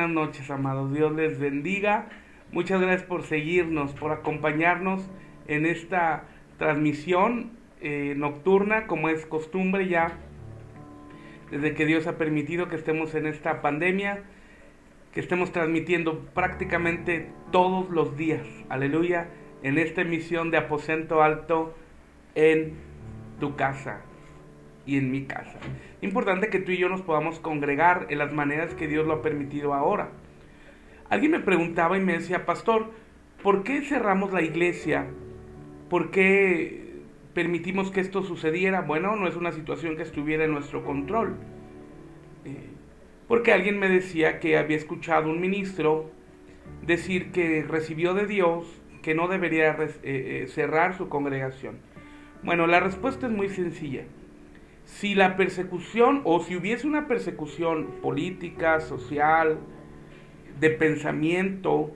buenas noches, amados. Dios les bendiga. Muchas gracias por seguirnos, por acompañarnos en esta transmisión nocturna, como es costumbre ya, desde que Dios ha permitido que estemos en esta pandemia, que estemos transmitiendo prácticamente todos los días, aleluya, en esta emisión de Aposento Alto en tu casa y en mi casa. Importante que tú y yo nos podamos congregar en las maneras que Dios lo ha permitido ahora. Alguien me preguntaba y me decía, pastor, ¿por qué cerramos la iglesia? ¿Por qué permitimos que esto sucediera? Bueno, no es una situación que estuviera en nuestro control. Porque alguien me decía que había escuchado un ministro decir que recibió de Dios que no debería cerrar su congregación. Bueno, la respuesta es muy sencilla. Si la persecución, o si hubiese una persecución política, social, de pensamiento,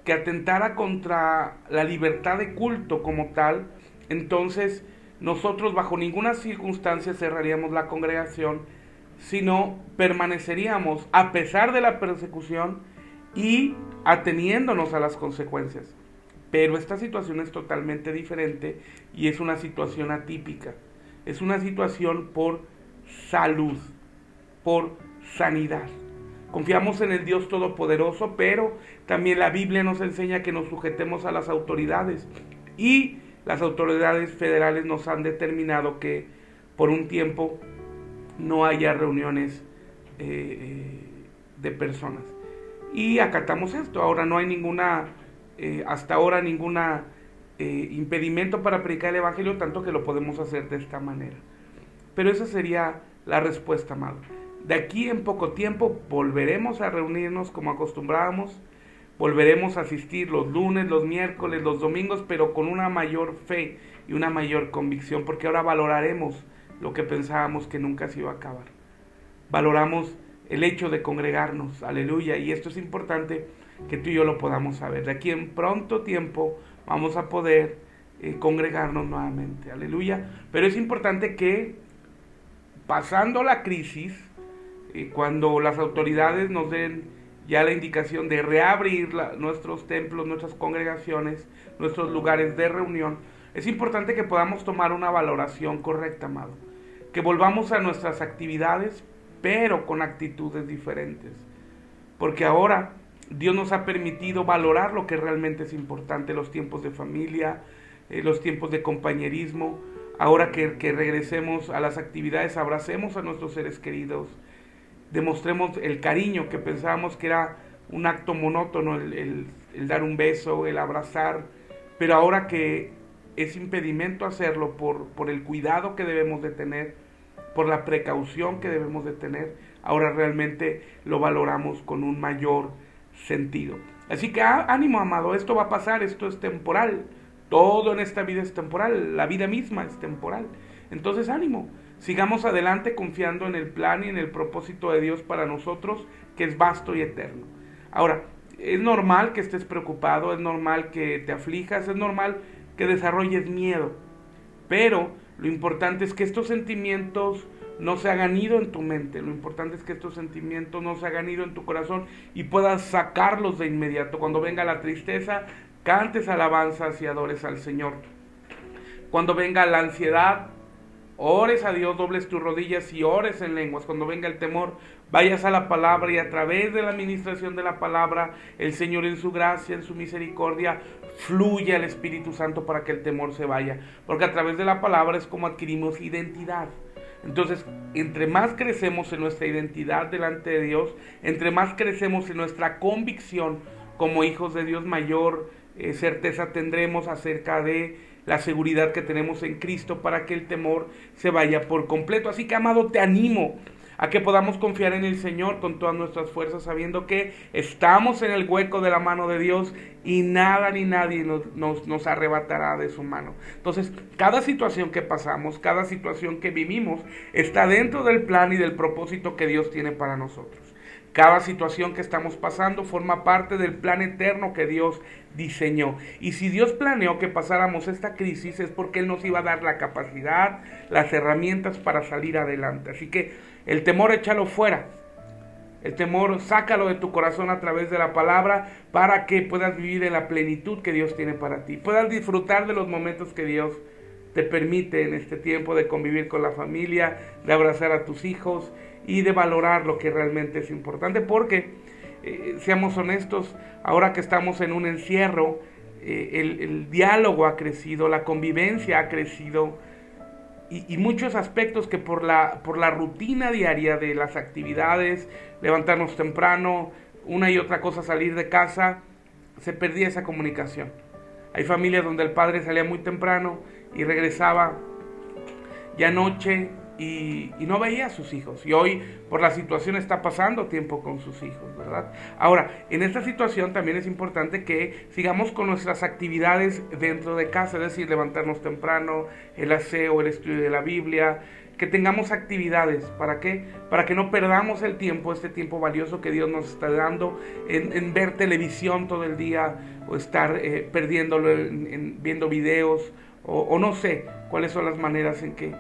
que atentara contra la libertad de culto como tal, entonces nosotros bajo ninguna circunstancia cerraríamos la congregación, sino permaneceríamos a pesar de la persecución y ateniéndonos a las consecuencias. Pero esta situación es totalmente diferente y es una situación atípica. Es una situación por salud, por sanidad. Confiamos en el Dios Todopoderoso, pero también la Biblia nos enseña que nos sujetemos a las autoridades. Y las autoridades federales nos han determinado que por un tiempo no haya reuniones de personas. Y acatamos esto. Ahora no hay hasta ahora ninguna impedimento para predicar el Evangelio, tanto que lo podemos hacer de esta manera. Pero esa sería la respuesta, amado. De aquí en poco tiempo volveremos a reunirnos como acostumbrábamos, volveremos a asistir los lunes, los miércoles, los domingos, pero con una mayor fe y una mayor convicción, porque ahora valoraremos lo que pensábamos que nunca se iba a acabar. Valoramos el hecho de congregarnos, aleluya, y esto es importante que tú y yo lo podamos saber. De aquí en pronto tiempo vamos a poder congregarnos nuevamente, aleluya, pero es importante que pasando la crisis, cuando las autoridades nos den ya la indicación de reabrir nuestros templos, nuestras congregaciones, nuestros lugares de reunión, es importante que podamos tomar una valoración correcta, amado. Que volvamos a nuestras actividades, pero con actitudes diferentes. Porque ahora Dios nos ha permitido valorar lo que realmente es importante, los tiempos de familia, los tiempos de compañerismo. Ahora que regresemos a las actividades, abracemos a nuestros seres queridos, demostremos el cariño que pensábamos que era un acto monótono, el dar un beso, el abrazar, pero ahora que es impedimento hacerlo por el cuidado que debemos de tener, por la precaución que debemos de tener, ahora realmente lo valoramos con un mayor sentido. Así que ánimo, amado, esto va a pasar, esto es temporal, todo en esta vida es temporal, la vida misma es temporal. Entonces ánimo, sigamos adelante confiando en el plan y en el propósito de Dios para nosotros, que es vasto y eterno. Ahora, es normal que estés preocupado, es normal que te aflijas, es normal que desarrolles miedo, pero lo importante es que estos sentimientos no se hagan nido en tu mente, lo importante es que estos sentimientos no se hagan nido en tu corazón y puedas sacarlos de inmediato. Cuando venga la tristeza, cantes alabanzas y adores al Señor. Cuando venga la ansiedad, ores a Dios, dobles tus rodillas y ores en lenguas. Cuando venga el temor, vayas a la palabra y a través de la administración de la palabra, el Señor en su gracia, en su misericordia, fluye al Espíritu Santo para que el temor se vaya. Porque a través de la palabra es como adquirimos identidad. Entonces, entre más crecemos en nuestra identidad delante de Dios, entre más crecemos en nuestra convicción como hijos de Dios, mayor certeza tendremos acerca de la seguridad que tenemos en Cristo para que el temor se vaya por completo. Así que, amado, te animo a que podamos confiar en el Señor con todas nuestras fuerzas, sabiendo que estamos en el hueco de la mano de Dios y nada ni nadie nos arrebatará de su mano. Entonces, cada situación que pasamos, cada situación que vivimos, está dentro del plan y del propósito que Dios tiene para nosotros. Cada situación que estamos pasando forma parte del plan eterno que Dios diseñó. Y si Dios planeó que pasáramos esta crisis es porque Él nos iba a dar la capacidad, las herramientas para salir adelante. Así que el temor échalo fuera. El temor, sácalo de tu corazón a través de la palabra para que puedas vivir en la plenitud que Dios tiene para ti. Puedas disfrutar de los momentos que Dios te permite en este tiempo de convivir con la familia, de abrazar a tus hijos y de valorar lo que realmente es importante. Porque, seamos honestos, ahora que estamos en un encierro, el diálogo ha crecido, la convivencia ha crecido, y muchos aspectos que por la rutina diaria de las actividades, levantarnos temprano, una y otra cosa, salir de casa, se perdía esa comunicación. Hay familias donde el padre salía muy temprano y regresaba ya noche y no veía a sus hijos. Y hoy, por la situación, está pasando tiempo con sus hijos, ¿verdad? Ahora, en esta situación también es importante que sigamos con nuestras actividades dentro de casa, es decir, levantarnos temprano, el aseo, el estudio de la Biblia, que tengamos actividades. ¿Para qué? Para que no perdamos el tiempo, este tiempo valioso que Dios nos está dando en ver televisión todo el día, o estar perdiéndolo viendo videos, o no sé cuáles son las maneras en que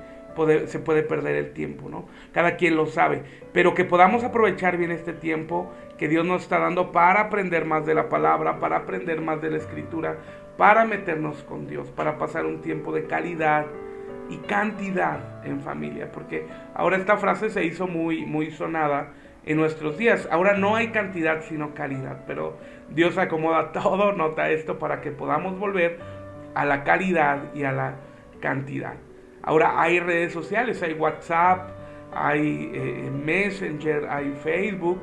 se puede perder el tiempo, ¿no? Cada quien lo sabe, pero que podamos aprovechar bien este tiempo que Dios nos está dando para aprender más de la palabra, para aprender más de la escritura, para meternos con Dios, para pasar un tiempo de calidad y cantidad en familia, porque ahora esta frase se hizo muy sonada en nuestros días. Ahora no hay cantidad sino calidad, pero Dios acomoda todo, nota esto, para que podamos volver a la calidad y a la cantidad. Ahora hay redes sociales, hay WhatsApp, hay Messenger, hay Facebook.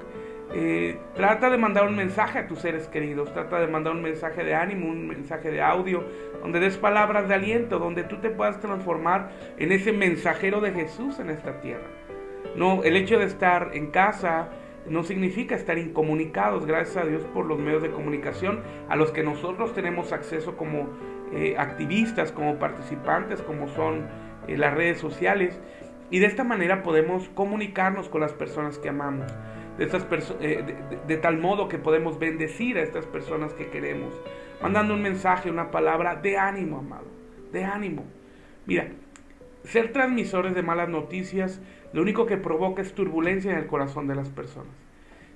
Trata de mandar un mensaje a tus seres queridos, trata de mandar un mensaje de ánimo, un mensaje de audio, donde des palabras de aliento, donde tú te puedas transformar en ese mensajero de Jesús en esta tierra. No, el hecho de estar en casa no significa estar incomunicados. Gracias a Dios por los medios de comunicación a los que nosotros tenemos acceso como activistas, como participantes, como son las redes sociales, y de esta manera podemos comunicarnos con las personas que amamos, de tal modo que podemos bendecir a estas personas que queremos, mandando un mensaje, una palabra de ánimo, amado, de ánimo. Mira, ser transmisores de malas noticias lo único que provoca es turbulencia en el corazón de las personas.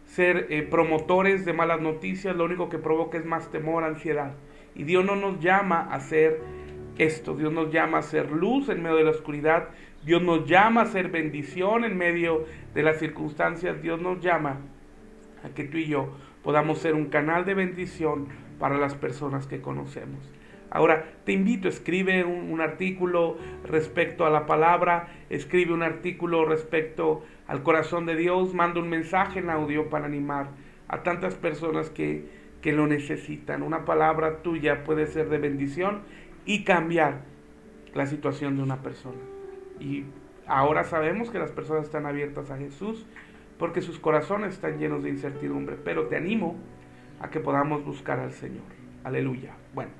Ser promotores de malas noticias lo único que provoca es más temor, ansiedad. Y Dios no nos llama a hacer esto. Dios nos llama a ser luz en medio de la oscuridad. Dios nos llama a ser bendición en medio de las circunstancias. Dios nos llama a que tú y yo podamos ser un canal de bendición para las personas que conocemos. Ahora, te invito, escribe un artículo respecto a la palabra, escribe un artículo respecto al corazón de Dios, manda un mensaje en audio para animar a tantas personas que lo necesitan. Una palabra tuya puede ser de bendición y cambiar la situación de una persona. Y ahora sabemos que las personas están abiertas a Jesús porque sus corazones están llenos de incertidumbre, pero te animo a que podamos buscar al Señor. Aleluya. Bueno,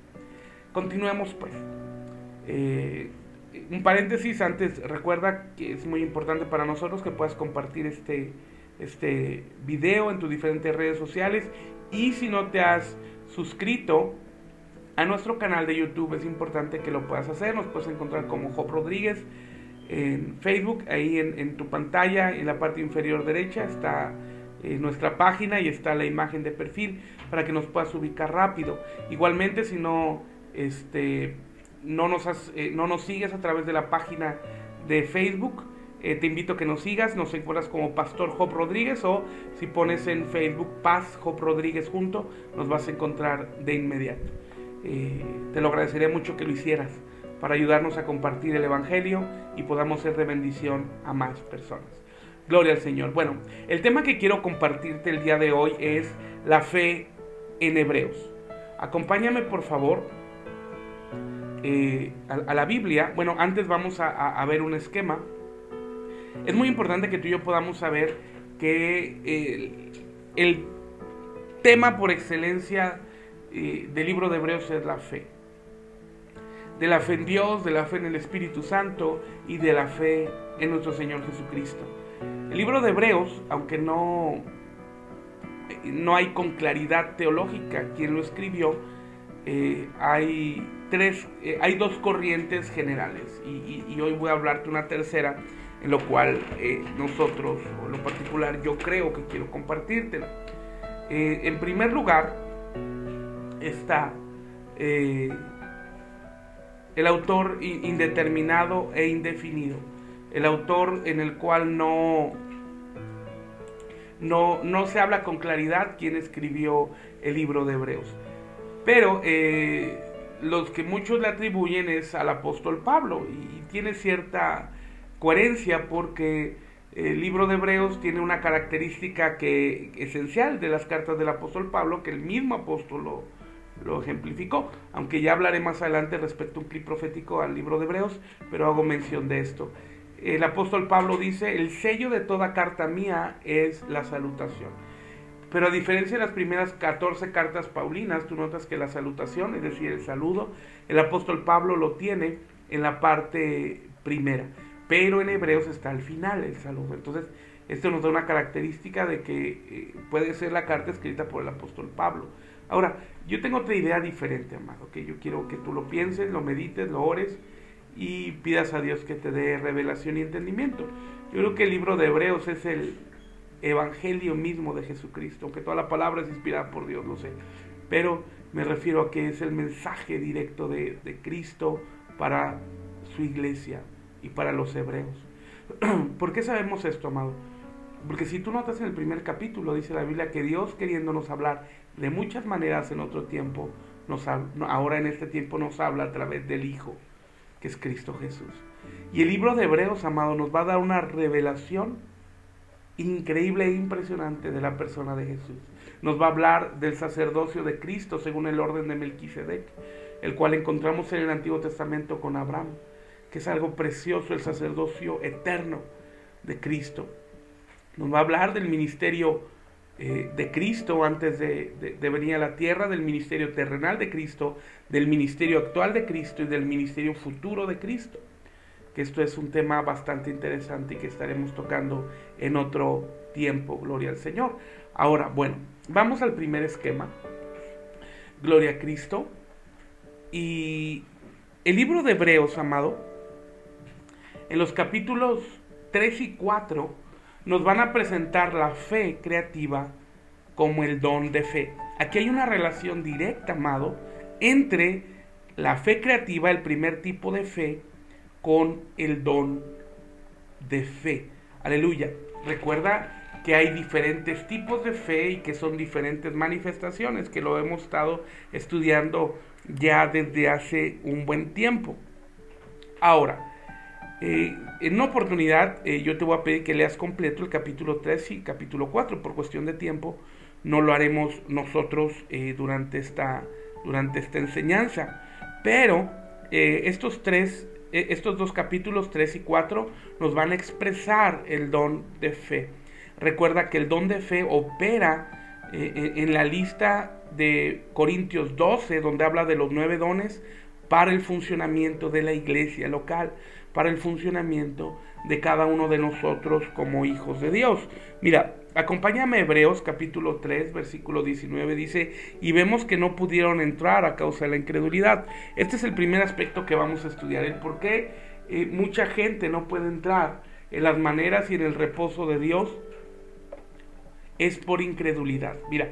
continuemos pues. Un paréntesis antes, recuerda que es muy importante para nosotros que puedas compartir este video en tus diferentes redes sociales, y si no te has suscrito a nuestro canal de YouTube, es importante que lo puedas hacer. Nos puedes encontrar como Job Rodríguez en Facebook. Ahí en tu pantalla, en la parte inferior derecha, está nuestra página y está la imagen de perfil para que nos puedas ubicar rápido. Igualmente, si no nos sigues a través de la página de Facebook, te invito a que nos sigas. Nos encuentras como Pastor Job Rodríguez, o si pones en Facebook Paz Job Rodríguez junto, nos vas a encontrar de inmediato. Te lo agradecería mucho que lo hicieras para ayudarnos a compartir el Evangelio y podamos ser de bendición a más personas. Gloria al Señor. Bueno, el tema que quiero compartirte el día de hoy es la fe en Hebreos. Acompáñame por favor a la Biblia. Bueno, antes vamos a ver un esquema. Es muy importante que tú y yo podamos saber que el tema por excelencia del libro de Hebreos es la fe. De la fe en Dios, de la fe en el Espíritu Santo y de la fe en nuestro Señor Jesucristo. El libro de Hebreos, aunque no hay con claridad teológica quién lo escribió, hay dos corrientes generales, y hoy voy a hablarte una tercera, en lo cual nosotros, o en lo particular, yo creo que quiero compartírtela. En primer lugar está el autor indeterminado e indefinido, el autor en el cual no se habla con claridad quién escribió el libro de Hebreos. Pero los que muchos le atribuyen es al apóstol Pablo, y tiene cierta coherencia porque el libro de Hebreos tiene una característica esencial de las cartas del apóstol Pablo, que el mismo apóstol lo ejemplificó, aunque ya hablaré más adelante respecto a un clip profético al libro de Hebreos, pero hago mención de esto. El apóstol Pablo dice: el sello de toda carta mía es la salutación. Pero a diferencia de las primeras 14 cartas paulinas, tú notas que la salutación, es decir, el saludo, el apóstol Pablo lo tiene en la parte primera, pero en Hebreos está al final el saludo. Entonces, esto nos da una característica de que puede ser la carta escrita por el apóstol Pablo. Ahora, yo tengo otra idea diferente, amado, que yo quiero que tú lo pienses, lo medites, lo ores y pidas a Dios que te dé revelación y entendimiento. Yo creo que el libro de Hebreos es el evangelio mismo de Jesucristo, aunque toda la palabra es inspirada por Dios, lo sé, pero me refiero a que es el mensaje directo de Cristo para su iglesia y para los hebreos. ¿Por qué sabemos esto, amado? Porque si tú notas en el primer capítulo, dice la Biblia que Dios, queriéndonos hablar de muchas maneras en otro tiempo, ahora en este tiempo nos habla a través del Hijo, que es Cristo Jesús. Y el libro de Hebreos, amado, nos va a dar una revelación increíble e impresionante de la persona de Jesús. Nos va a hablar del sacerdocio de Cristo según el orden de Melquisedec, el cual encontramos en el Antiguo Testamento con Abraham, que es algo precioso, el sacerdocio eterno de Cristo. Nos va a hablar del ministerio de Cristo antes de venir a la tierra, del ministerio terrenal de Cristo, del ministerio actual de Cristo y del ministerio futuro de Cristo. Que esto es un tema bastante interesante y que estaremos tocando en otro tiempo, gloria al Señor. Ahora, bueno, vamos al primer esquema, gloria a Cristo. Y el libro de Hebreos, amado, en los capítulos 3 y 4 nos van a presentar la fe creativa como el don de fe. Aquí hay una relación directa, amado, entre la fe creativa, el primer tipo de fe, con el don de fe. Aleluya. Recuerda que hay diferentes tipos de fe y que son diferentes manifestaciones, que lo hemos estado estudiando ya desde hace un buen tiempo. Ahora, en una oportunidad yo te voy a pedir que leas completo el capítulo 3 y capítulo 4. Por cuestión de tiempo no lo haremos nosotros durante esta enseñanza, pero estos dos capítulos 3 y 4 nos van a expresar el don de fe. Recuerda que el don de fe opera en la lista de Corintios 12, donde habla de los 9 dones para el funcionamiento de la iglesia local, para el funcionamiento de cada uno de nosotros como hijos de Dios. Mira, acompáñame a Hebreos capítulo 3, versículo 19, dice: y vemos que no pudieron entrar a causa de la incredulidad. Este es el primer aspecto que vamos a estudiar, el por qué mucha gente no puede entrar en las maneras y en el reposo de Dios. Es por incredulidad. Mira,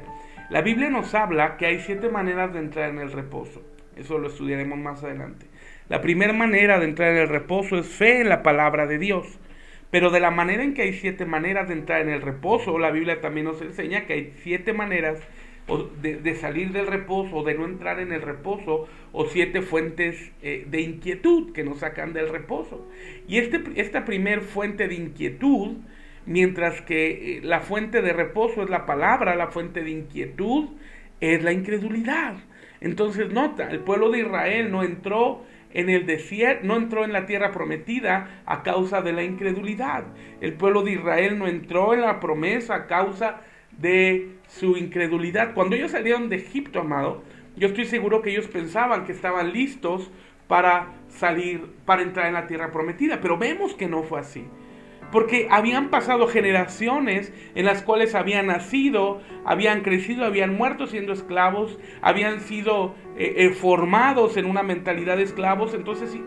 la Biblia nos habla que hay 7 maneras de entrar en el reposo. Eso lo estudiaremos más adelante. La primera manera de entrar en el reposo es fe en la palabra de Dios. Pero de la manera en que hay 7 maneras de entrar en el reposo, la Biblia también nos enseña que hay 7 maneras de salir del reposo, de no entrar en el reposo, o 7 fuentes de inquietud que nos sacan del reposo. Y esta primer fuente de inquietud, mientras que la fuente de reposo es la palabra, la fuente de inquietud es la incredulidad. Entonces nota, el pueblo de Israel no entró en el desierto, no entró en la tierra prometida a causa de la incredulidad. El pueblo de Israel no entró en la promesa a causa de su incredulidad. Cuando ellos salieron de Egipto, amado, yo estoy seguro que ellos pensaban que estaban listos para entrar en la tierra prometida, pero vemos que no fue así. porque habían pasado generaciones en las cuales habían nacido, habían crecido, habían muerto siendo esclavos, habían sido formados en una mentalidad de esclavos. Entonces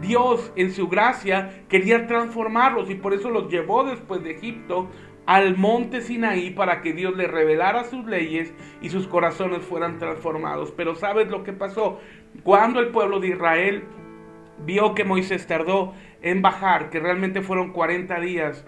Dios en su gracia quería transformarlos, y por eso los llevó después de Egipto al monte Sinaí, para que Dios les revelara sus leyes y sus corazones fueran transformados. Pero ¿sabes lo que pasó? Cuando el pueblo de Israel vio que Moisés tardó en bajar, que realmente fueron 40 días,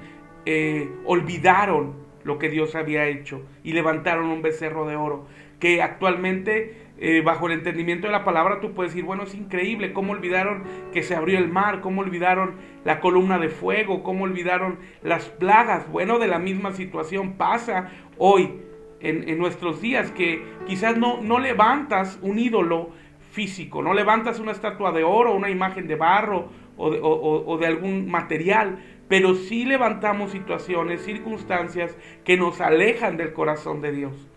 olvidaron lo que Dios había hecho y levantaron un becerro de oro, que actualmente, bajo el entendimiento de la palabra, tú puedes decir, bueno, es increíble cómo olvidaron que se abrió el mar, cómo olvidaron la columna de fuego, cómo olvidaron las plagas. Bueno, de la misma situación pasa hoy en nuestros días, que quizás no levantas un ídolo físico, no levantas una estatua de oro, una imagen de barro o de algún material, pero sí levantamos situaciones, circunstancias que nos alejan del corazón de Dios.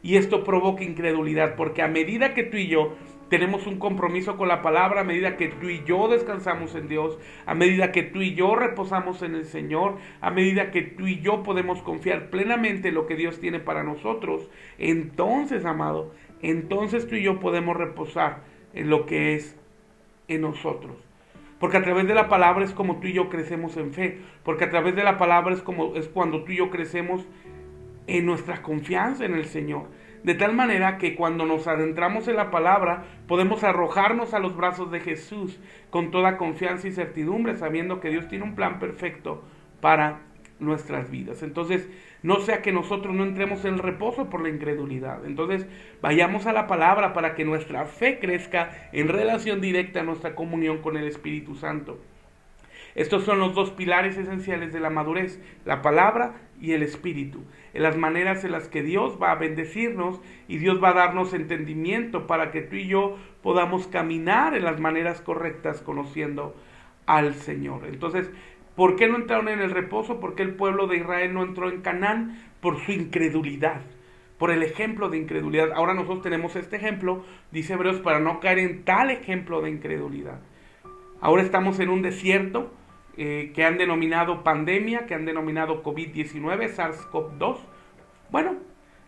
Y esto provoca incredulidad, porque a medida que tú y yo tenemos un compromiso con la palabra, a medida que tú y yo descansamos en Dios, a medida que tú y yo reposamos en el Señor, a medida que tú y yo podemos confiar plenamente en lo que Dios tiene para nosotros, entonces, amado, entonces tú y yo podemos reposar en lo que es en nosotros. Porque a través de la palabra es como tú y yo crecemos en fe, porque a través de la palabra es cuando tú y yo crecemos en nuestra confianza en el Señor. De tal manera que cuando nos adentramos en la palabra, podemos arrojarnos a los brazos de Jesús con toda confianza y certidumbre, sabiendo que Dios tiene un plan perfecto para nuestras vidas. Entonces, no sea que nosotros no entremos en el reposo por la incredulidad. Entonces, vayamos a la palabra para que nuestra fe crezca en relación directa a nuestra comunión con el Espíritu Santo. Estos son los dos pilares esenciales de la madurez, la palabra y el Espíritu, en las maneras en las que Dios va a bendecirnos y Dios va a darnos entendimiento para que tú y yo podamos caminar en las maneras correctas conociendo al Señor. Entonces, ¿por qué no entraron en el reposo? ¿Por qué el pueblo de Israel no entró en Canaán? Por su incredulidad, por el ejemplo de incredulidad. Ahora nosotros tenemos este ejemplo, dice Hebreos, para no caer en tal ejemplo de incredulidad. Ahora estamos en un desierto, que han denominado pandemia, que han denominado COVID-19, SARS-CoV-2. Bueno,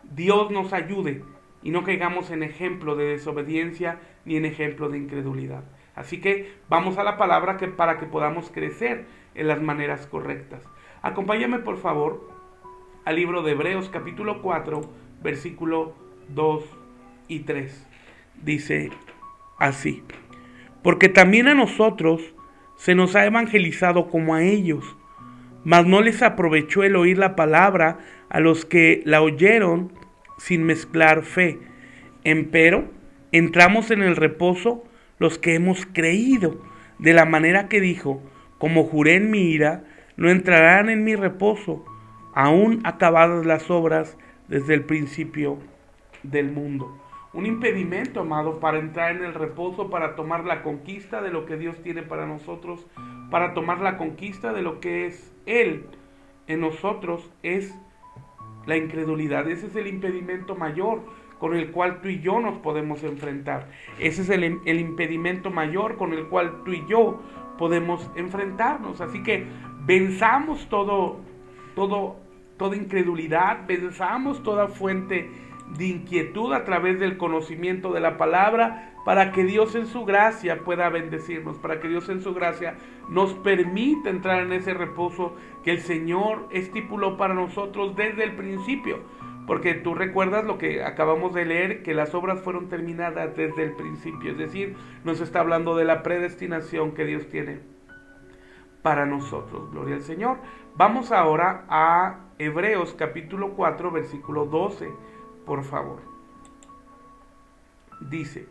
Dios nos ayude y no caigamos en ejemplo de desobediencia ni en ejemplo de incredulidad. Así que vamos a la palabra para que podamos crecer en las maneras correctas. Acompáñame por favor al libro de Hebreos capítulo 4, versículo 2 y 3. Dice así: porque también a nosotros se nos ha evangelizado como a ellos, mas no les aprovechó el oír la palabra a los que la oyeron sin mezclar fe. Empero entramos en el reposo los que hemos creído, de la manera que dijo: como juré en mi ira, no entrarán en mi reposo, aún acabadas las obras desde el principio del mundo. Un impedimento, amado, para entrar en el reposo, para tomar la conquista de lo que Dios tiene para nosotros, para tomar la conquista de lo que es Él en nosotros, es la incredulidad. Ese es el impedimento mayor con el cual tú y yo nos podemos enfrentar. Ese es el impedimento mayor con el cual tú y yo podemos enfrentarnos. Así que venzamos toda incredulidad, venzamos toda fuente de inquietud a través del conocimiento de la palabra, para que Dios en su gracia pueda bendecirnos, para que Dios en su gracia nos permita entrar en ese reposo que el Señor estipuló para nosotros desde el principio. Porque tú recuerdas lo que acabamos de leer, que las obras fueron terminadas desde el principio, es decir, nos está hablando de la predestinación que Dios tiene para nosotros. Gloria al Señor. Vamos ahora a Hebreos capítulo 4, versículo 12. Por favor. Dice: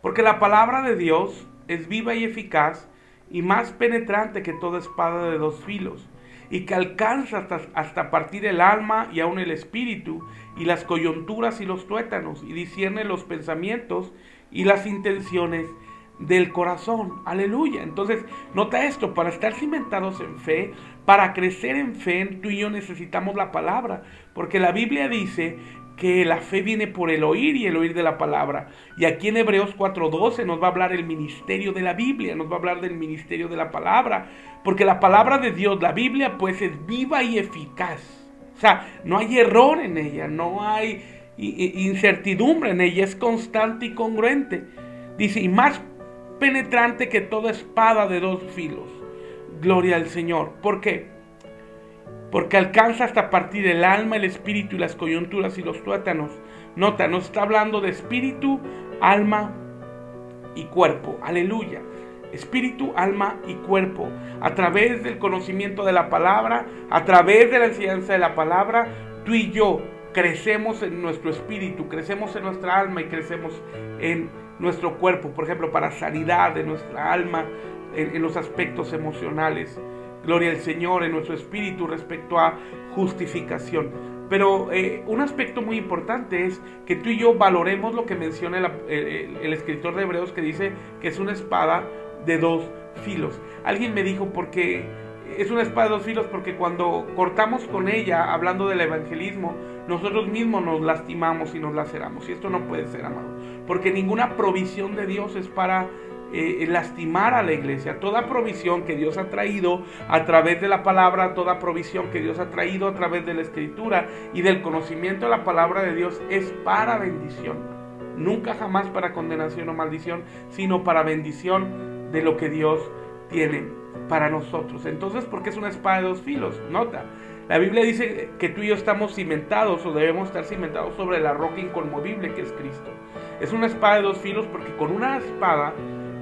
porque la palabra de Dios es viva y eficaz y más penetrante que toda espada de dos filos, y que alcanza hasta partir el alma y aun el espíritu y las coyunturas y los tuétanos, y discierne los pensamientos y las intenciones del corazón. Aleluya. Entonces, nota esto: para estar cimentados en fe, para crecer en fe, tú y yo necesitamos la palabra, porque la Biblia dice que la fe viene por el oír y el oír de la palabra. Y aquí en Hebreos 4:12 nos va a hablar el ministerio de la Biblia, nos va a hablar del ministerio de la palabra, porque la palabra de Dios, la Biblia, pues es viva y eficaz. O sea, no hay error en ella, no hay incertidumbre en ella, es constante y congruente. Dice, y más penetrante que toda espada de dos filos. Gloria al Señor. ¿Por qué? Porque alcanza hasta partir el alma, el espíritu y las coyunturas y los tuétanos. Nota, nos está hablando de espíritu, alma y cuerpo. Aleluya. Espíritu, alma y cuerpo. A través del conocimiento de la palabra, a través de la enseñanza de la palabra, tú y yo crecemos en nuestro espíritu, crecemos en nuestra alma y crecemos en nuestro cuerpo. Por ejemplo, para sanidad de nuestra alma, en los aspectos emocionales. Gloria al Señor, en nuestro espíritu respecto a justificación. Pero un aspecto muy importante es que tú y yo valoremos lo que menciona el escritor de Hebreos, que dice que es una espada de dos filos. Alguien me dijo, porque es una espada de dos filos, porque cuando cortamos con ella, hablando del evangelismo, nosotros mismos nos lastimamos y nos laceramos. Y esto no puede ser, amado, porque ninguna provisión de Dios es para lastimar a la iglesia. Toda provisión que Dios ha traído a través de la palabra, toda provisión que Dios ha traído a través de la escritura y del conocimiento de la palabra de Dios es para bendición. Nunca jamás para condenación o maldición, sino para bendición de lo que Dios tiene para nosotros. Entonces, ¿por qué es una espada de dos filos? Nota, la Biblia dice que tú y yo estamos cimentados, o debemos estar cimentados sobre la roca inconmovible que es Cristo. Es una espada de dos filos porque con una espada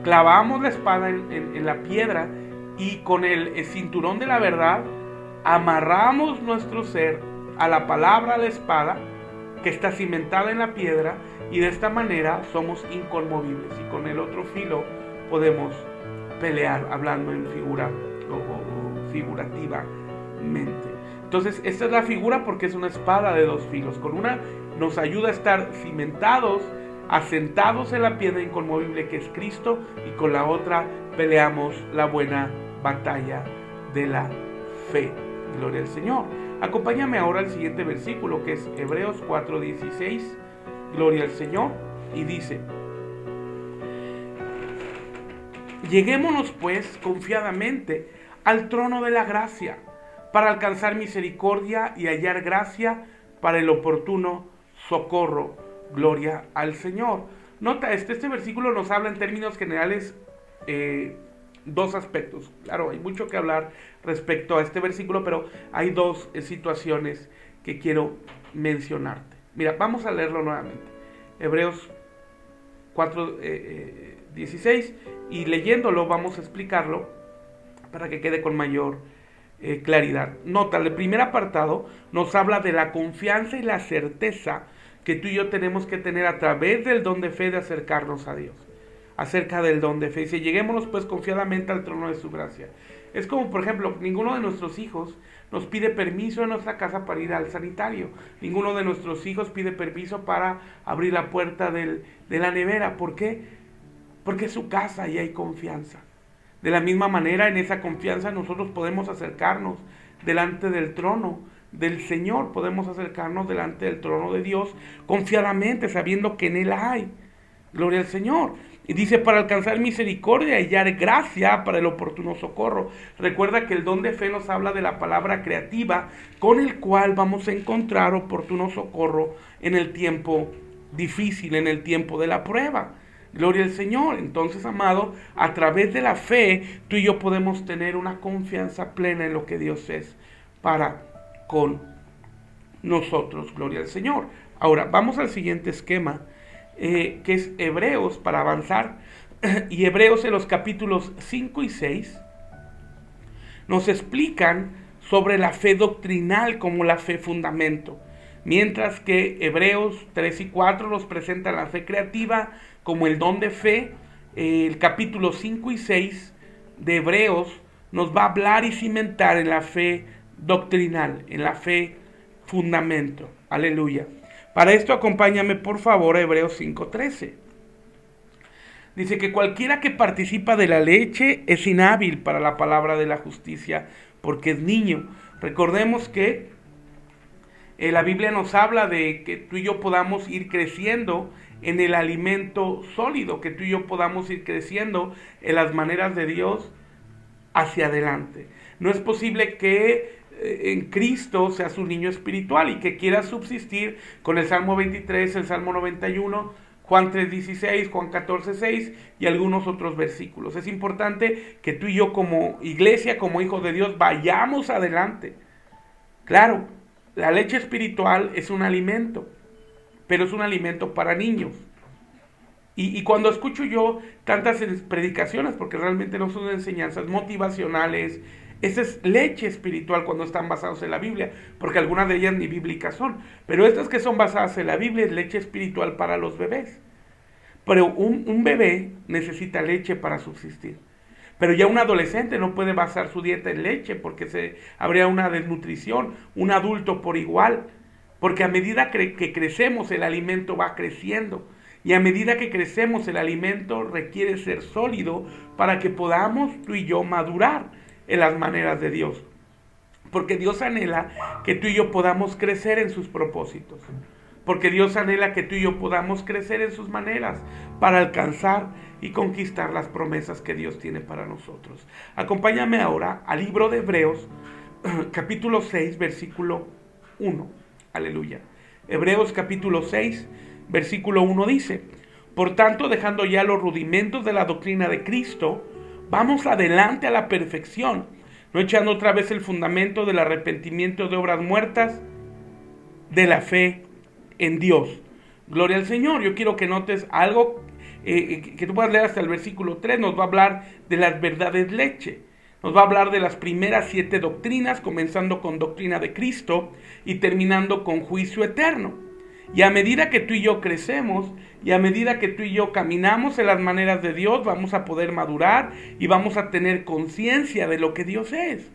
clavamos la espada en la piedra, y con el cinturón de la verdad amarramos nuestro ser a la palabra, a la espada que está cimentada en la piedra, y de esta manera somos inconmovibles. Y con el otro filo podemos pelear, hablando en figura o figurativamente. Entonces, esta es la figura porque es una espada de dos filos. Con una nos ayuda a estar cimentados, asentados en la piedra inconmovible que es Cristo, y con la otra peleamos la buena batalla de la fe. Gloria al Señor. Acompáñame ahora al siguiente versículo, que es Hebreos 4:16. Gloria al Señor. Y dice: lleguémonos pues confiadamente al trono de la gracia, para alcanzar misericordia y hallar gracia para el oportuno socorro. Gloria al Señor. Nota, este versículo nos habla en términos generales dos aspectos. Claro, hay mucho que hablar respecto a este versículo, pero hay dos situaciones que quiero mencionarte. Mira, vamos a leerlo nuevamente. Hebreos 4:16, y leyéndolo vamos a explicarlo para que quede con mayor claridad. Nota, el primer apartado nos habla de la confianza y la certeza que tú y yo tenemos que tener a través del don de fe de acercarnos a Dios. Acerca del don de fe. Dice: lleguémonos pues confiadamente al trono de su gracia. Es como, por ejemplo, ninguno de nuestros hijos nos pide permiso en nuestra casa para ir al sanitario. Ninguno de nuestros hijos pide permiso para abrir la puerta de la nevera. ¿Por qué? Porque es su casa y hay confianza. De la misma manera, en esa confianza nosotros podemos acercarnos delante del trono del Señor, podemos acercarnos delante del trono de Dios confiadamente, sabiendo que en Él hay. Gloria al Señor. Y dice: para alcanzar misericordia y hallar gracia para el oportuno socorro. Recuerda que el don de fe nos habla de la palabra creativa con el cual vamos a encontrar oportuno socorro en el tiempo difícil, en el tiempo de la prueba. Gloria al Señor. Entonces, amado, a través de la fe, tú y yo podemos tener una confianza plena en lo que Dios es para con nosotros. Gloria al Señor. Ahora, vamos al siguiente esquema, que es Hebreos, para avanzar. Y Hebreos, en los capítulos 5 y 6, nos explican sobre la fe doctrinal como la fe fundamento. Mientras que Hebreos 3 y 4 nos presentan la fe creativa como el don de fe, el capítulo 5 y 6 de Hebreos nos va a hablar y cimentar en la fe doctrinal, en la fe fundamento. Aleluya. Para esto acompáñame por favor a Hebreos 5:13. Dice que cualquiera que participa de la leche es inhábil para la palabra de la justicia, porque es niño. Recordemos que La Biblia nos habla de que tú y yo podamos ir creciendo en el alimento sólido, que tú y yo podamos ir creciendo en las maneras de Dios hacia adelante. No es posible que en Cristo seas un niño espiritual y que quieras subsistir con el Salmo 23, el Salmo 91, Juan 3:16, Juan 14:6 y algunos otros versículos. Es importante que tú y yo como iglesia, como hijos de Dios, vayamos adelante. Claro, la leche espiritual es un alimento, pero es un alimento para niños. Y cuando escucho yo tantas predicaciones, porque realmente no son enseñanzas motivacionales, esa es leche espiritual cuando están basados en la Biblia, porque algunas de ellas ni bíblicas son, pero estas que son basadas en la Biblia es leche espiritual para los bebés. Pero un bebé necesita leche para subsistir. Pero ya un adolescente no puede basar su dieta en leche porque habría una desnutrición, un adulto por igual, porque a medida que crecemos el alimento va creciendo. Y a medida que crecemos el alimento requiere ser sólido para que podamos tú y yo madurar en las maneras de Dios. Porque Dios anhela que tú y yo podamos crecer en sus propósitos. Porque Dios anhela que tú y yo podamos crecer en sus maneras para alcanzar y conquistar las promesas que Dios tiene para nosotros. Acompáñame ahora al libro de Hebreos, capítulo 6, versículo 1. Aleluya. Hebreos capítulo 6, versículo 1 dice: por tanto, dejando ya los rudimentos de la doctrina de Cristo, vamos adelante a la perfección, no echando otra vez el fundamento del arrepentimiento de obras muertas, de la fe en Dios. Gloria al Señor. Yo quiero que notes algo que tú puedas leer hasta el versículo 3. Nos va a hablar de las verdades leche. Nos va a hablar de las primeras 7 doctrinas, comenzando con doctrina de Cristo y terminando con juicio eterno. Y a medida que tú y yo crecemos, y a medida que tú y yo caminamos en las maneras de Dios, vamos a poder madurar y vamos a tener conciencia de lo que Dios es.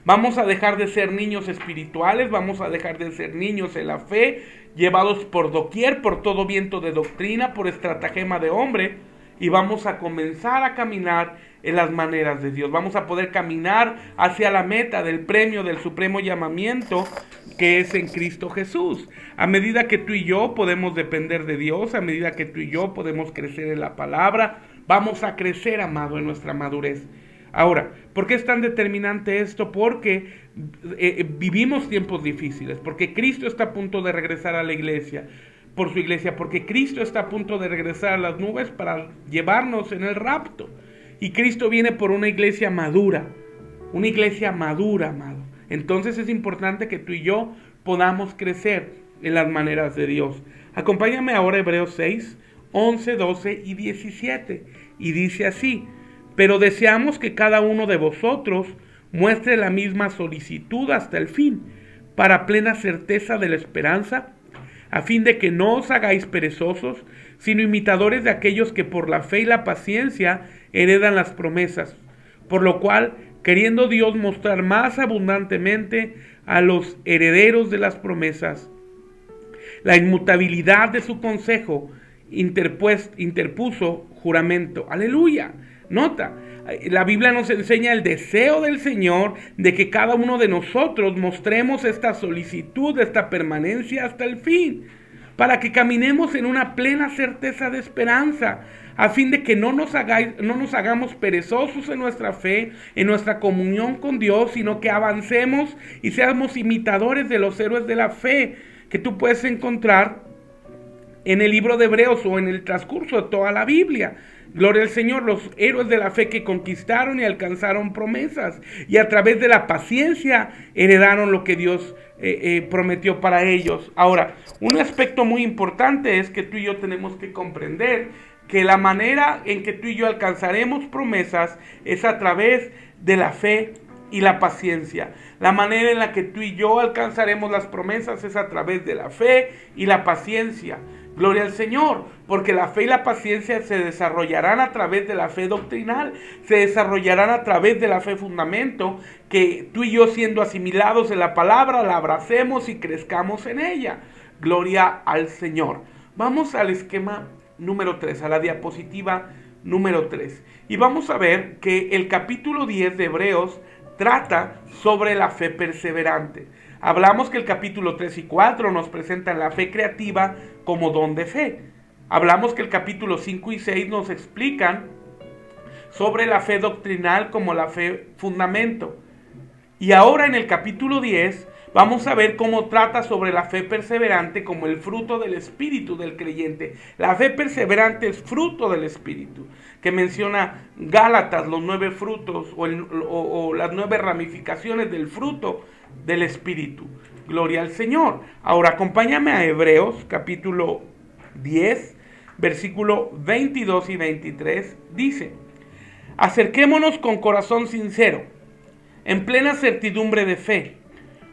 Vamos a dejar de ser niños espirituales, vamos a dejar de ser niños en la fe, llevados por doquier, por todo viento de doctrina, por estratagema de hombre, y vamos a comenzar a caminar en las maneras de Dios. Vamos a poder caminar hacia la meta del premio del supremo llamamiento que es en Cristo Jesús. A medida que tú y yo podemos depender de Dios, a medida que tú y yo podemos crecer en la palabra, vamos a crecer, amado, en nuestra madurez. Ahora, ¿por qué es tan determinante esto? Porque vivimos tiempos difíciles, porque Cristo está a punto de regresar a la iglesia, por su iglesia, porque Cristo está a punto de regresar a las nubes para llevarnos en el rapto. Y Cristo viene por una iglesia madura, amado. Entonces es importante que tú y yo podamos crecer en las maneras de Dios. Acompáñame ahora a Hebreos 6, 11, 12 y 17. Y dice así: pero deseamos que cada uno de vosotros muestre la misma solicitud hasta el fin, para plena certeza de la esperanza, a fin de que no os hagáis perezosos, sino imitadores de aquellos que por la fe y la paciencia heredan las promesas. Por lo cual, queriendo Dios mostrar más abundantemente a los herederos de las promesas la inmutabilidad de su consejo, interpuso juramento. ¡Aleluya! Nota, la Biblia nos enseña el deseo del Señor de que cada uno de nosotros mostremos esta solicitud, esta permanencia hasta el fin, para que caminemos en una plena certeza de esperanza, a fin de que no nos hagamos perezosos en nuestra fe, en nuestra comunión con Dios, sino que avancemos y seamos imitadores de los héroes de la fe que tú puedes encontrar en el libro de Hebreos o en el transcurso de toda la Biblia. Gloria al Señor, los héroes de la fe que conquistaron y alcanzaron promesas y a través de la paciencia heredaron lo que Dios prometió para ellos. Ahora, un aspecto muy importante es que tú y yo tenemos que comprender que la manera en que tú y yo alcanzaremos promesas es a través de la fe y la paciencia. La manera en la que tú y yo alcanzaremos las promesas es a través de la fe y la paciencia. Gloria al Señor, porque la fe y la paciencia se desarrollarán a través de la fe doctrinal, se desarrollarán a través de la fe fundamento, que tú y yo siendo asimilados en la palabra, la abracemos y crezcamos en ella. Gloria al Señor. Vamos al esquema número 3, a la diapositiva número 3. Y vamos a ver que el capítulo 10 de Hebreos trata sobre la fe perseverante. Hablamos que el capítulo 3 y 4 nos presentan la fe creativa como don de fe. Hablamos que el capítulo 5 y 6 nos explican sobre la fe doctrinal como la fe fundamento. Y ahora en el capítulo 10 vamos a ver cómo trata sobre la fe perseverante como el fruto del espíritu del creyente. La fe perseverante es fruto del espíritu, que menciona Gálatas, los 9 frutos o las 9 ramificaciones del fruto del espíritu. Gloria al Señor. Ahora acompáñame a Hebreos capítulo 10, versículo 22 y 23. Dice: acerquémonos con corazón sincero, en plena certidumbre de fe,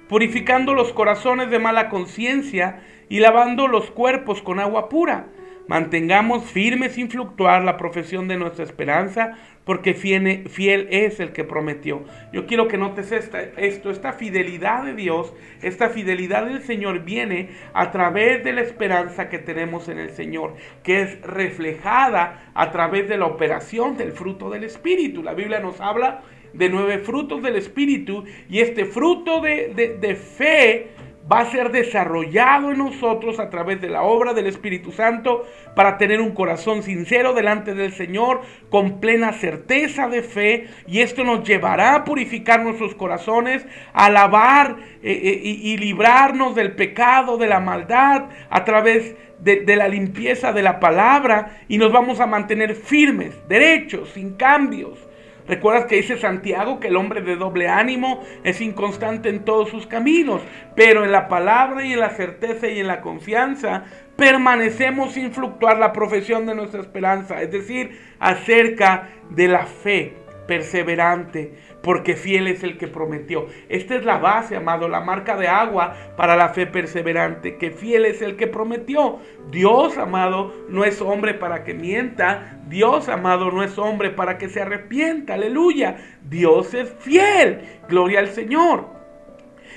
purificando los corazones de mala conciencia y lavando los cuerpos con agua pura. Mantengamos firme sin fluctuar la profesión de nuestra esperanza, porque fiel es el que prometió. Yo quiero que notes esta fidelidad de Dios, esta fidelidad del Señor viene a través de la esperanza que tenemos en el Señor, que es reflejada a través de la operación del fruto del Espíritu. La Biblia nos habla de 9 frutos del Espíritu, y este fruto de fe va a ser desarrollado en nosotros a través de la obra del Espíritu Santo para tener un corazón sincero delante del Señor con plena certeza de fe, y esto nos llevará a purificar nuestros corazones, a lavar y librarnos del pecado, de la maldad a través de la limpieza de la palabra, y nos vamos a mantener firmes, derechos, sin cambios. ¿Recuerdas que dice Santiago que el hombre de doble ánimo es inconstante en todos sus caminos? Pero en la palabra y en la certeza y en la confianza permanecemos sin fluctuar la profesión de nuestra esperanza, es decir, acerca de la fe perseverante, porque fiel es el que prometió. Esta es la base, amado, la marca de agua para la fe perseverante, que fiel es el que prometió. Dios, amado, no es hombre para que mienta. Dios, amado, no es hombre para que se arrepienta. Aleluya. Dios es fiel. Gloria al Señor.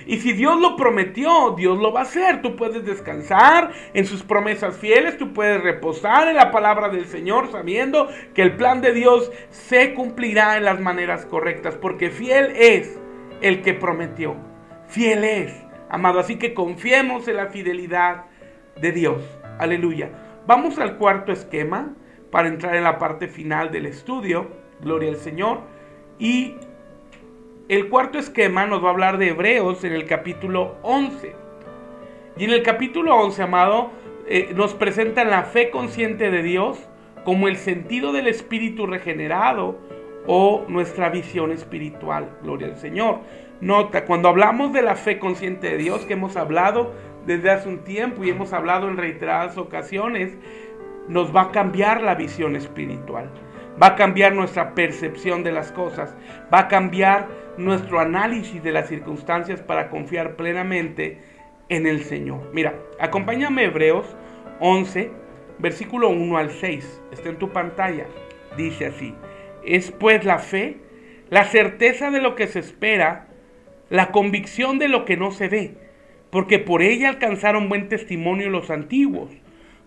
Y si Dios lo prometió, Dios lo va a hacer. Tú puedes descansar en sus promesas fieles, tú puedes reposar en la palabra del Señor, sabiendo que el plan de Dios se cumplirá en las maneras correctas, porque fiel es el que prometió. Fiel es, amado. Así que confiemos en la fidelidad de Dios. Aleluya. Vamos al cuarto esquema para entrar en la parte final del estudio. Gloria al Señor. Y el cuarto esquema nos va a hablar de Hebreos en el capítulo 11. Y en el capítulo 11, amado, nos presentan la fe consciente de Dios como el sentido del espíritu regenerado o nuestra visión espiritual. Gloria al Señor. Nota, cuando hablamos de la fe consciente de Dios, que hemos hablado desde hace un tiempo y hemos hablado en reiteradas ocasiones, nos va a cambiar la visión espiritual. Va a cambiar nuestra percepción de las cosas. Va a cambiar nuestro análisis de las circunstancias para confiar plenamente en el Señor. Mira, acompáñame a Hebreos 11, versículo 1 al 6. Está en tu pantalla. Dice así: es pues la fe, la certeza de lo que se espera, la convicción de lo que no se ve, porque por ella alcanzaron buen testimonio los antiguos.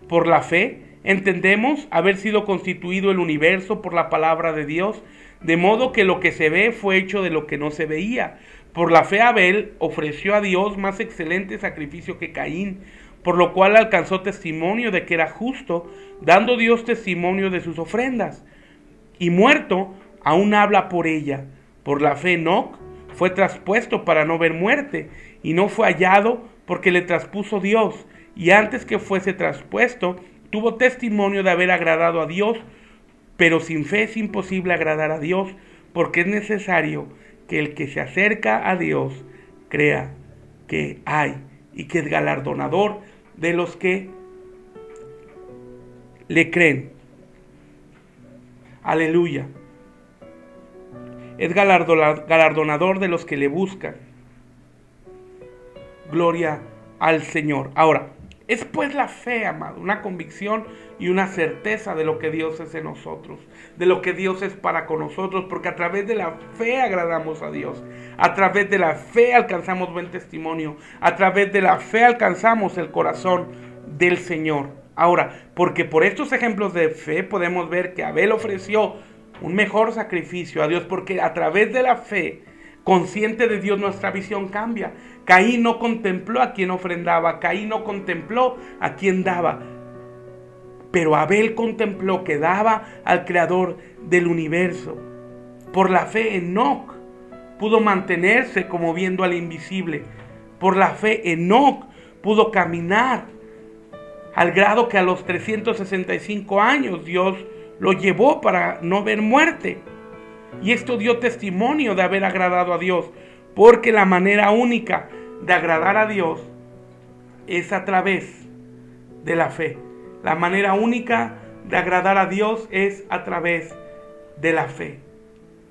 Por la fe entendemos haber sido constituido el universo por la palabra de Dios, de modo que lo que se ve fue hecho de lo que no se veía. Por la fe Abel ofreció a Dios más excelente sacrificio que Caín, por lo cual alcanzó testimonio de que era justo, dando Dios testimonio de sus ofrendas. Y muerto, aún habla por ella. Por la fe Enoc fue traspuesto para no ver muerte, y no fue hallado porque le traspuso Dios, y antes que fuese traspuesto, tuvo testimonio de haber agradado a Dios. Pero sin fe es imposible agradar a Dios, porque es necesario que el que se acerca a Dios crea que hay y que es galardonador de los que le creen. Aleluya. Es galardonador de los que le buscan. Gloria al Señor. Ahora, es pues la fe, amado, una convicción y una certeza de lo que Dios es en nosotros, de lo que Dios es para con nosotros, porque a través de la fe agradamos a Dios, a través de la fe alcanzamos buen testimonio, a través de la fe alcanzamos el corazón del Señor. Ahora, porque por estos ejemplos de fe podemos ver que Abel ofreció un mejor sacrificio a Dios, porque a través de la fe Consciente de Dios, nuestra visión cambia. Caín no contempló a quien ofrendaba, Caín no contempló a quien daba, pero Abel contempló que daba al Creador del universo. Por la fe, Enoc pudo mantenerse como viendo al invisible. Por la fe, Enoc pudo caminar al grado que a los 365 años Dios lo llevó para no ver muerte. Y esto dio testimonio de haber agradado a Dios, porque la manera única de agradar a Dios es a través de la fe. La manera única de agradar a Dios es a través de la fe.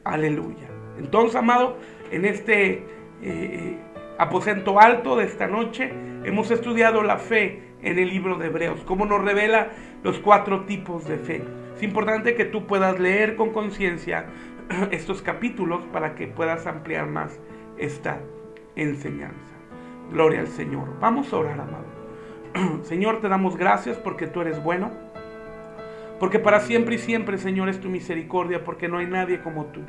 Aleluya. Entonces, amado, en este aposento alto de esta noche hemos estudiado la fe en el libro de Hebreos, cómo nos revela los 4 tipos de fe. Es importante que tú puedas leer con conciencia estos capítulos para que puedas ampliar más esta enseñanza. Gloria al Señor. Vamos a orar, amado. Señor, te damos gracias porque tú eres bueno, porque para siempre y siempre, Señor, es tu misericordia, porque no hay nadie como tú.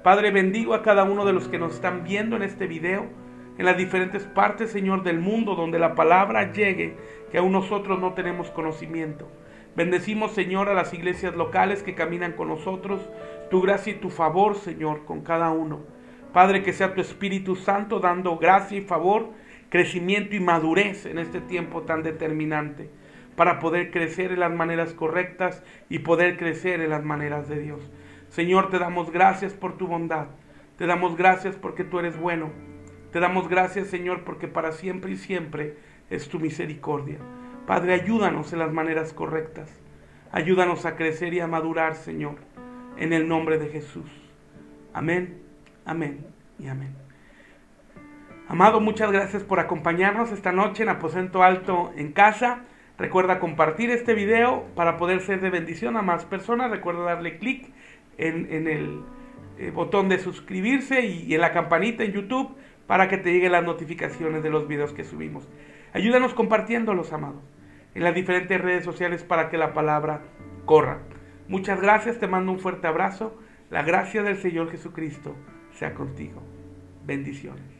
Padre, bendigo a cada uno de los que nos están viendo en este video, en las diferentes partes, Señor, del mundo donde la palabra llegue, que aún nosotros no tenemos conocimiento. Bendecimos, Señor, a las iglesias locales que caminan con nosotros, tu gracia y tu favor, Señor, con cada uno. Padre, que sea tu Espíritu Santo dando gracia y favor, crecimiento y madurez en este tiempo tan determinante, para poder crecer en las maneras correctas y poder crecer en las maneras de Dios. Señor, te damos gracias por tu bondad, te damos gracias porque tú eres bueno, te damos gracias, Señor, porque para siempre y siempre es tu misericordia. Padre, ayúdanos en las maneras correctas, ayúdanos a crecer y a madurar, Señor, en el nombre de Jesús. Amén, amén y amén. Amado, muchas gracias por acompañarnos esta noche en Aposento Alto en casa. Recuerda compartir este video para poder ser de bendición a más personas. Recuerda darle clic en el botón de suscribirse y en la campanita en YouTube para que te lleguen las notificaciones de los videos que subimos. Ayúdanos compartiéndolos, amados, en las diferentes redes sociales para que la palabra corra. Muchas gracias, te mando un fuerte abrazo. La gracia del Señor Jesucristo sea contigo. Bendiciones.